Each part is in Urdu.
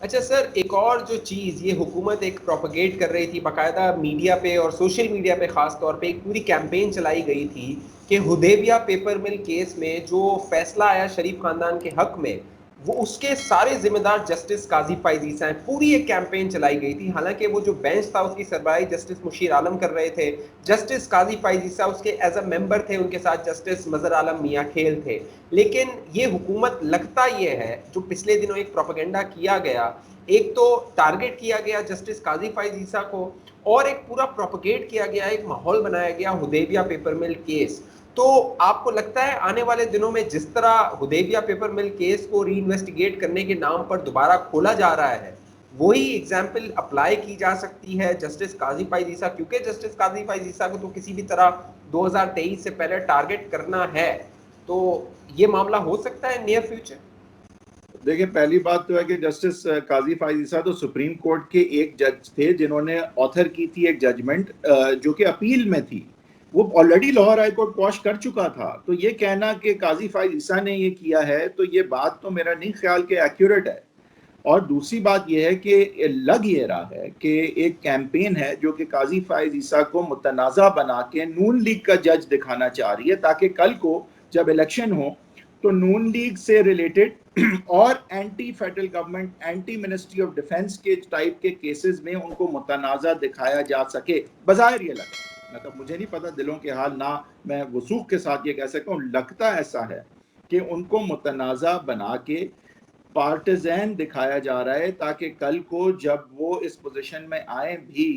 اچھا سر، ایک اور جو چیز یہ حکومت ایک پروپیگیٹ کر رہی تھی باقاعدہ میڈیا پہ اور سوشل میڈیا پہ خاص طور پہ، ایک پوری کیمپین چلائی گئی تھی کہ حدیبیہ پیپر مل کیس میں جو فیصلہ آیا شریف خاندان کے حق میں، وہ اس کے سارے ذمہ دار جسٹس قاضی فائز عیسیٰ ہیں. پوری ایک کیمپین چلائی گئی تھی، حالانکہ وہ جو بینچ تھا اس کی سربراہی جسٹس مشیر عالم کر رہے تھے، جسٹس قاضی فائز عیسیٰ اس کے ایز اے ممبر تھے، ان کے ساتھ جسٹس مظہر عالم میاں کھیل تھے. لیکن یہ حکومت لگتا یہ ہے جو پچھلے دنوں ایک پروپیگنڈا کیا گیا، ایک تو ٹارگٹ کیا گیا جسٹس قاضی فائز عیسیٰ کو، اور ایک پورا پروپیگیٹ کیا گیا، ایک ماحول بنایا گیا حدیبیہ پیپر مل کیس. تو آپ کو لگتا ہے آنے والے دنوں میں جس طرح حدیبیہ پیپر مل کیس کو ری انویسٹیگیٹ کرنے کے نام پر دوبارہ کھولا جا رہا ہے، وہی ایگزامپل اپلائی کی جا سکتی ہے جسٹس قاضی فائز عیسیٰ؟ کیونکہ جسٹس قاضی فائز عیسیٰ کو تو کسی بھی طرح 2023 سے پہلے ٹارگٹ کرنا ہے، تو یہ معاملہ ہو سکتا ہے نیئر فیوچر؟ دیکھیں، پہلی بات تو ہے کہ جسٹس قاضی فائز عیسیٰ تو سپریم کورٹ کے ایک جج تھے جنہوں نے آتھر کی تھی ایک ججمنٹ جو کہ اپیل میں تھی. وہ آلریڈی لاہور ہائی کورٹ پوش کر چکا تھا. تو یہ کہنا کہ قاضی فائز عیسیٰ نے یہ کیا ہے، تو یہ بات تو میرا نہیں خیال کہ ایکوریٹ ہے. اور دوسری بات یہ ہے کہ لگ یہ رہا ہے کہ ایک کیمپین ہے جو کہ قاضی فائز عیسیٰ کو متنازع بنا کے نون لیگ کا جج دکھانا چاہ رہی ہے، تاکہ کل کو جب الیکشن ہو تو نون لیگ سے ریلیٹڈ اور anti federal government, anti ministry of defence کے ٹائپ کے کیسز میں ان کو متنازع دکھایا جا سکے. بظاہر یہ لگا، مطلب مجھے نہیں پتا دلوں کے حال، نہ میں وثوق کے ساتھ یہ کہہ سکتا ہوں، لگتا ایسا ہے کہ ان کو متنازع بنا کے پارٹیزین دکھایا جا رہا ہے، تاکہ کل کو جب وہ اس پوزیشن میں آئیں بھی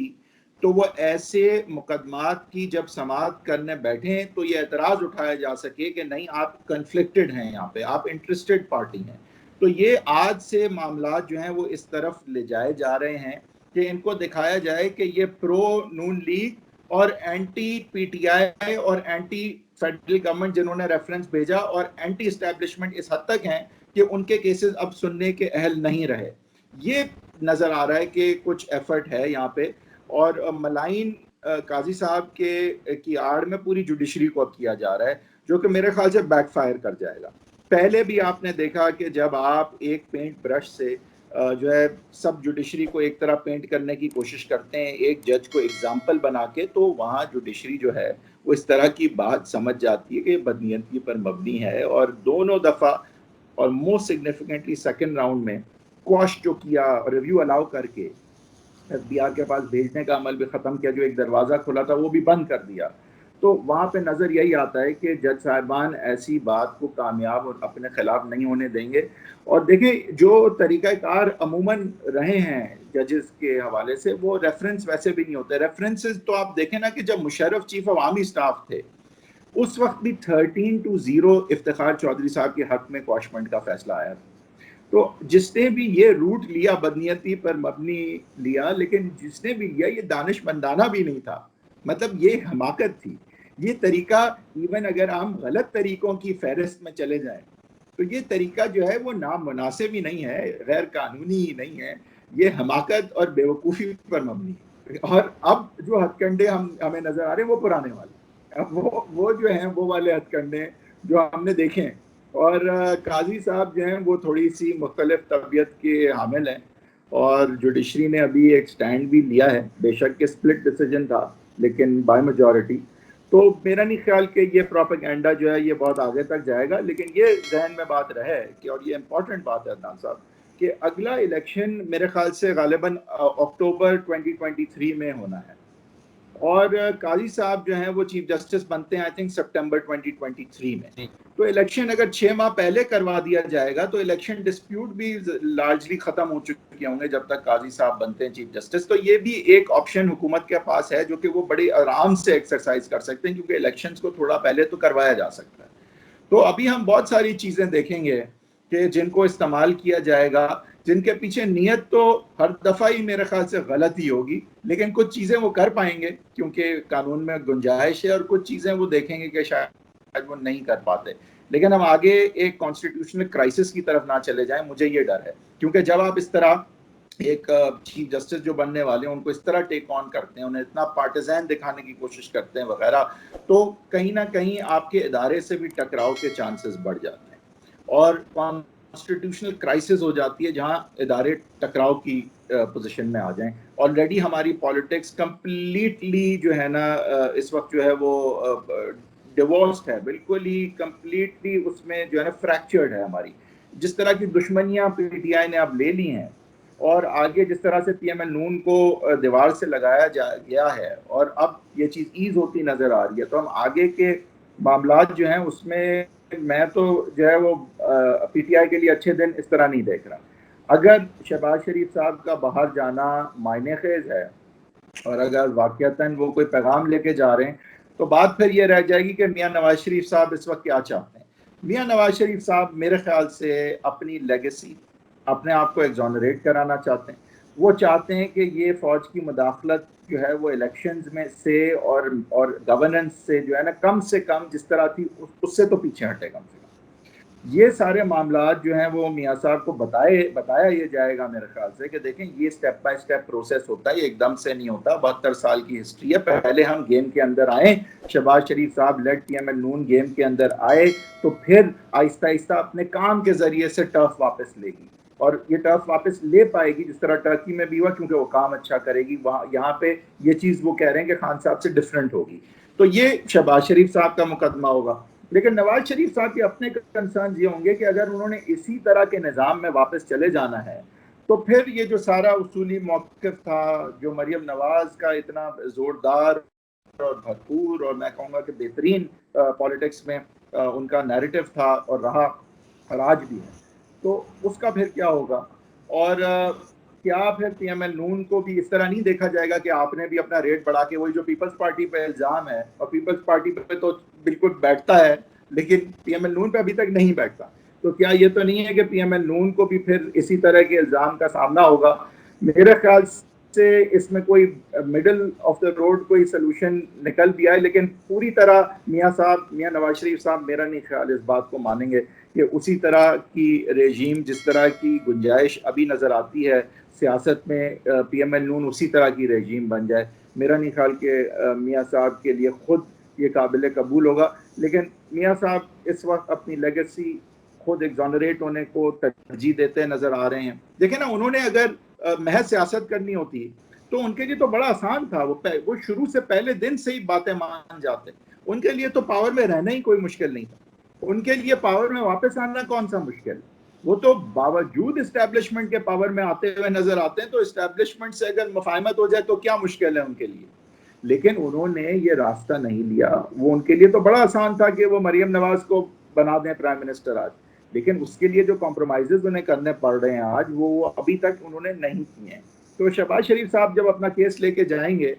تو وہ ایسے مقدمات کی جب سماعت کرنے بیٹھیں تو یہ اعتراض اٹھایا جا سکے کہ نہیں، آپ کنفلکٹڈ ہیں، یہاں پہ آپ انٹرسٹڈ پارٹی ہیں. تو یہ آج سے معاملات جو ہیں وہ اس طرف لے جائے جا رہے ہیں کہ ان کو دکھایا جائے کہ یہ پرو نون لیگ اور اینٹی پی ٹی آئی اور اینٹی فیڈرل گورنمنٹ جنہوں نے ریفرنس بھیجا اور اینٹی اسٹیبلشمنٹ اس حد تک ہیں کہ ان کے کیسز اب سننے کے اہل نہیں رہے. یہ نظر آ رہا ہے کہ کچھ ایفرٹ ہے یہاں پہ. اور ملائن قاضی صاحب کے کی آڑ میں پوری جوڈیشری کو اب کیا جا رہا ہے، جو کہ میرے خیال سے بیک فائر کر جائے گا. پہلے بھی آپ نے دیکھا کہ جب آپ ایک پینٹ برش سے جو ہے سب جوڈیشری کو ایک طرح پینٹ کرنے کی کوشش کرتے ہیں ایک جج کو ایگزامپل بنا کے، تو وہاں جوڈیشری جو ہے وہ اس طرح کی بات سمجھ جاتی ہے کہ یہ بدنیتی پر مبنی ہے. اور دونوں دفعہ اور موسٹ سگنیفیکنٹلی سیکنڈ راؤنڈ میں کوش جو کیا، ریویو الاؤ کر کے ایف بی آر کے پاس بھیجنے کا عمل بھی ختم کیا، جو ایک دروازہ کھلا تھا وہ بھی بند کر دیا. تو وہاں پہ نظر یہی آتا ہے کہ جج صاحبان ایسی بات کو کامیاب اور اپنے خلاف نہیں ہونے دیں گے. اور دیکھیں، جو طریقہ کار عموماً رہے ہیں ججز کے حوالے سے، وہ ریفرنس ویسے بھی نہیں ہوتے. ریفرنسز تو آپ دیکھیں نا کہ جب Musharraf chief of army staff تھے اس وقت بھی 13-0 افتخار چودھری صاحب کے حق میں کوشمنٹ کا فیصلہ آیا تھا. تو جس نے بھی یہ روٹ لیا بدنیتی پر مبنی لیا، لیکن جس نے بھی لیا یہ دانش مندانہ بھی نہیں تھا. مطلب یہ حماقت تھی. یہ طریقہ ایون اگر ہم غلط طریقوں کی فہرست میں چلے جائیں تو یہ طریقہ جو ہے وہ نامناسب ہی نہیں ہے، غیر قانونی ہی نہیں ہے، یہ حماقت اور بیوقوفی پر مبنی ہے. اور اب جو ہتھ کنڈے ہمیں نظر آ رہے ہیں وہ پرانے والے، اب وہ جو ہیں وہ والے ہتھ کنڈے جو ہم نے دیکھے ہیں. اور قاضی صاحب جو ہیں وہ تھوڑی سی مختلف طبیعت کے حامل ہیں، اور جوڈیشری نے ابھی ایک سٹینڈ بھی لیا ہے، بے شک کہ سپلٹ ڈیسیجن تھا لیکن بائی میجورٹی. تو میرا نہیں خیال کہ یہ پروپیگنڈا جو ہے یہ بہت آگے تک جائے گا. لیکن یہ ذہن میں بات رہے کہ، اور یہ امپورٹنٹ بات ہے عدنان صاحب، کہ اگلا الیکشن میرے خیال سے غالباً اکتوبر 2023 میں ہونا ہے، اور قاضی صاحب جو ہیں وہ چیف جسٹس بنتے ہیں آئی تھنک سپٹمبر 2023 میں. تو الیکشن اگر 6 ماہ پہلے کروا دیا جائے گا تو الیکشن ڈسپیوٹ بھی لارجلی ختم ہو چکے ہوں گے جب تک قاضی صاحب بنتے ہیں چیف جسٹس. تو یہ بھی ایک آپشن حکومت کے پاس ہے جو کہ وہ بڑی آرام سے ایکسرسائز کر سکتے ہیں، کیونکہ الیکشنز کو تھوڑا پہلے تو کروایا جا سکتا ہے. تو ابھی ہم بہت ساری چیزیں دیکھیں گے کہ جن کو استعمال کیا جائے گا، جن کے پیچھے نیت تو ہر دفعہ ہی میرے خیال سے غلط ہی ہوگی، لیکن کچھ چیزیں وہ کر پائیں گے کیونکہ قانون میں گنجائش ہے، اور کچھ چیزیں وہ دیکھیں گے کہ شاید وہ نہیں کر پاتے. لیکن ہم آگے ایک کانسٹیٹیوشنل کرائسس کی طرف نہ چلے جائیں، مجھے یہ ڈر ہے. کیونکہ جب آپ اس طرح ایک چیف جسٹس جو بننے والے ہیں ان کو اس طرح ٹیک آن کرتے ہیں، انہیں اتنا پارٹیزین دکھانے کی کوشش کرتے ہیں وغیرہ، تو کہیں نہ کہیں آپ کے ادارے سے بھی ٹکراؤ کے چانسز بڑھ جاتے ہیں. اور کانسٹیٹیوشنل کرائسس ہو جاتی ہے جہاں ادارے ٹکراؤ کی پوزیشن میں آ جائیں. آلریڈی ہماری پالیٹکس کمپلیٹلی جو ہے نا اس وقت جو ہے وہ ڈیوورسڈ ہے, بالکل ہی کمپلیٹلی اس میں جو ہے نا فریکچرڈ ہے ہماری. جس طرح کی دشمنیاں پی ٹی آئی نے اب لے لی ہیں, اور آگے جس طرح سے پی ایم ایل نون کو دیوار سے لگایا گیا ہے, اور اب یہ چیز ایز ہوتی نظر آ رہی ہے, تو ہم آگے کے معاملات جو ہیں اس میں تو جو ہے وہ پی ٹی آئی کے لیے اچھے دن اس طرح نہیں دیکھ رہا. اگر شہباز شریف صاحب کا باہر جانا معنی خیز ہے, اور اگر واقعتاً وہ کوئی پیغام لے کے جا رہے ہیں, تو بات پھر یہ رہ جائے گی کہ میاں نواز شریف صاحب اس وقت کیا چاہتے ہیں. میاں نواز شریف صاحب میرے خیال سے اپنی لیگیسی, اپنے آپ کو ایگزونریٹ کرانا چاہتے ہیں. وہ چاہتے ہیں کہ یہ فوج کی مداخلت جو ہے وہ الیکشنز میں سے اور گورننس سے جو ہے نا کم سے کم جس طرح تھی اس سے تو پیچھے ہٹے کم سے کم. یہ سارے معاملات جو ہیں وہ میاں صاحب کو بتایا یہ جائے گا میرے خیال سے کہ دیکھیں یہ سٹیپ بائی سٹیپ پروسیس ہوتا ہے, یہ ایک دم سے نہیں ہوتا. 72 سال کی ہسٹری ہے, پہلے ہم گیم کے اندر آئیں, شہباز شریف صاحب لیڈ پی ایم ایل نون گیم کے اندر آئے, تو پھر آہستہ آہستہ اپنے کام کے ذریعے سے ٹرف واپس لے گی, اور یہ ٹرف واپس لے پائے گی جس طرح ٹرکی میں بھی ہوا, کیونکہ وہ کام اچھا کرے گی. وہاں یہاں پہ یہ چیز وہ کہہ رہے ہیں کہ خان صاحب سے ڈفرینٹ ہوگی, تو یہ شہباز شریف صاحب کا مقدمہ ہوگا. لیکن نواز شریف صاحب کے اپنے کنسرن یہ ہوں گے کہ اگر انہوں نے اسی طرح کے نظام میں واپس چلے جانا ہے, تو پھر یہ جو سارا اصولی موقف تھا, جو مریم نواز کا اتنا زوردار اور بھرپور اور میں کہوں گا کہ بہترین پالیٹکس میں ان کا نیریٹو تھا اور رہا اور آج بھی ہے, تو اس کا پھر کیا ہوگا. اور کیا پھر پی ایم ایل نون کو بھی اس طرح نہیں دیکھا جائے گا کہ آپ نے بھی اپنا ریٹ بڑھا کے, وہی جو پیپلز پارٹی پہ الزام ہے, اور پیپلز پارٹی پہ تو بالکل بیٹھتا ہے لیکن پی ایم ایل نون پہ ابھی تک نہیں بیٹھتا, تو کیا یہ تو نہیں ہے کہ پی ایم ایل نون کو بھی پھر اسی طرح کے الزام کا سامنا ہوگا. میرے خیال سے اس میں کوئی مڈل آف دا روڈ کوئی سلوشن نکل بھی آئے, لیکن پوری طرح میاں نواز شریف صاحب میرا نہیں خیال اس بات کو مانیں گے کہ اسی طرح کی رежیم, جس طرح کی گنجائش ابھی نظر آتی ہے سیاست میں, پی ایم ایل نون اسی طرح کی رежیم بن جائے. میرا نہیں خیال کہ میاں صاحب کے لیے خود یہ قابل قبول ہوگا. لیکن میاں صاحب اس وقت اپنی لیگیسی خود ایگزونریٹ ہونے کو ترجیح دیتے نظر آ رہے ہیں. دیکھیں نا, انہوں نے اگر محض سیاست کرنی ہوتی تو ان کے لیے تو بڑا آسان تھا, وہ شروع سے پہلے دن سے ہی باتیں مان جاتے. ان کے لیے تو پاور میں رہنا ہی کوئی مشکل نہیں تھا, ان کے لیے پاور میں واپس آنا کون سا مشکل. وہ تو باوجود اسٹیبلشمنٹ کے پاور میں آتے ہوئے نظر آتے ہیں, تو اسٹیبلشمنٹ سے اگر مفاہمت ہو جائے تو کیا مشکل ہے ان کے لیے. لیکن انہوں نے یہ راستہ نہیں لیا. وہ ان کے لیے تو بڑا آسان تھا کہ وہ مریم نواز کو بنا دیں پرائم منسٹر آج, لیکن اس کے لیے جو کمپرومائزز انہیں کرنے پڑ رہے ہیں آج, وہ ابھی تک انہوں نے نہیں کیے ہیں. تو شہباز شریف صاحب جب اپنا کیس لے کے جائیں گے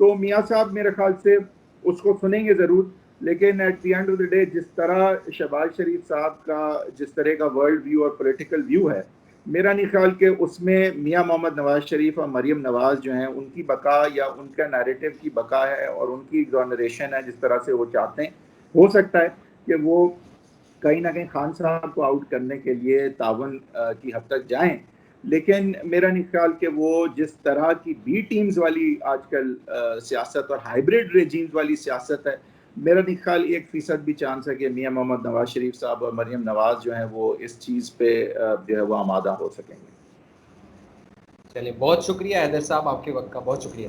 تو میاں صاحب میرے خیال سے اس کو سنیں گے ضرور, لیکن at the end of the day جس طرح شہباز شریف صاحب کا جس طرح کا ورلڈ ویو اور پولیٹیکل ویو ہے, میرا نہیں خیال کہ اس میں میاں محمد نواز شریف اور مریم نواز جو ہیں ان کی بقا یا ان کا نیریٹو کی بقا ہے, اور ان کی ایگزونریشن ہے جس طرح سے وہ چاہتے ہیں. ہو سکتا ہے کہ وہ کہیں نہ کہیں خان صاحب کو آؤٹ کرنے کے لیے تعاون کی حد تک جائیں, لیکن میرا نہیں خیال کہ وہ جس طرح کی بی ٹیمز والی آج کل سیاست اور ہائیبریڈ ریجیمز والی سیاست ہے, میرا نہیں خیال 1% بھی چانس ہے کہ میاں محمد نواز شریف صاحب اور مریم نواز جو ہیں وہ اس چیز پہ جو ہے وہ آمادہ ہو سکیں گے. چلیے, بہت شکریہ حیدر صاحب, آپ کے وقت کا بہت شکریہ.